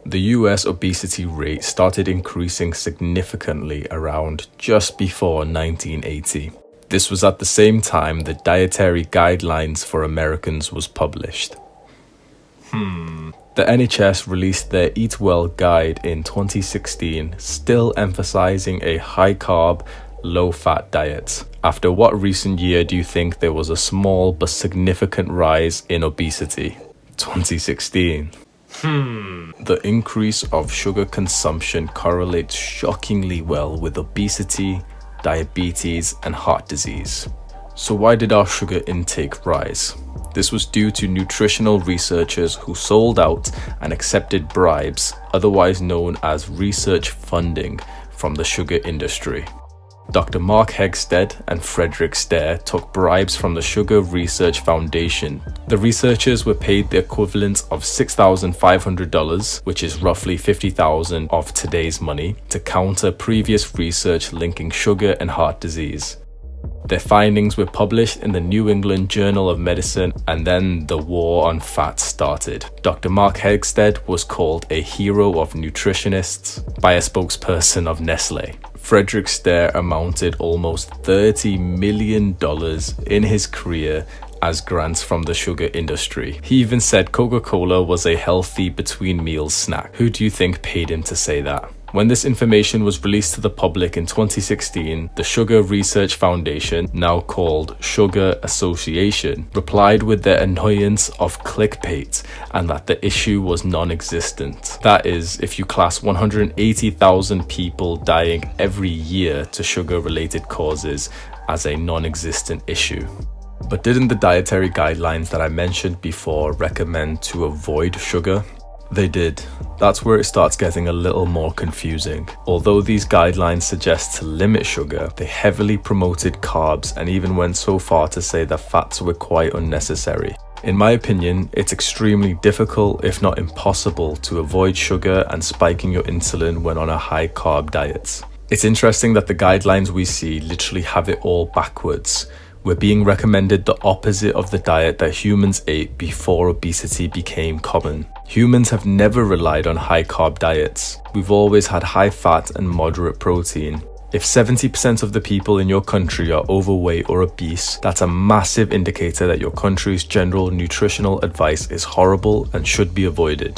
The US obesity rate started increasing significantly around just before 1980. This was at the same time the Dietary Guidelines for Americans was published. The NHS released their Eat Well guide in 2016, still emphasizing a high-carb, low-fat diet. After what recent year do you think there was a small but significant rise in obesity? 2016. The increase of sugar consumption correlates shockingly well with obesity, diabetes, and heart disease. So why did our sugar intake rise? This was due to nutritional researchers who sold out and accepted bribes, otherwise known as research funding, from the sugar industry. Dr. Mark Hegsted and Frederick Stare took bribes from the Sugar Research Foundation. The researchers were paid the equivalent of $6,500, which is roughly $50,000 of today's money, to counter previous research linking sugar and heart disease. Their findings were published in the New England Journal of Medicine, and then the war on fat started. Dr. Mark Hegsted was called a hero of nutritionists by a spokesperson of Nestle. Frederick Stare amounted almost $30 million in his career as grants from the sugar industry. He even said Coca-Cola was a healthy between meals snack. Who do you think paid him to say that? When this information was released to the public in 2016, the Sugar Research Foundation, now called Sugar Association, replied with their annoyance of clickbait and that the issue was non-existent. That is, if you class 180,000 people dying every year to sugar-related causes as a non-existent issue. But didn't the dietary guidelines that I mentioned before recommend to avoid sugar? They did. That's where it starts getting a little more confusing. Although these guidelines suggest to limit sugar, they heavily promoted carbs and even went so far to say that fats were quite unnecessary. In my opinion, it's extremely difficult, if not impossible, to avoid sugar and spiking your insulin when on a high-carb diet. It's interesting that the guidelines we see literally have it all backwards. We're being recommended the opposite of the diet that humans ate before obesity became common. Humans have never relied on high-carb diets. We've always had high fat and moderate protein. If 70% of the people in your country are overweight or obese, that's a massive indicator that your country's general nutritional advice is horrible and should be avoided.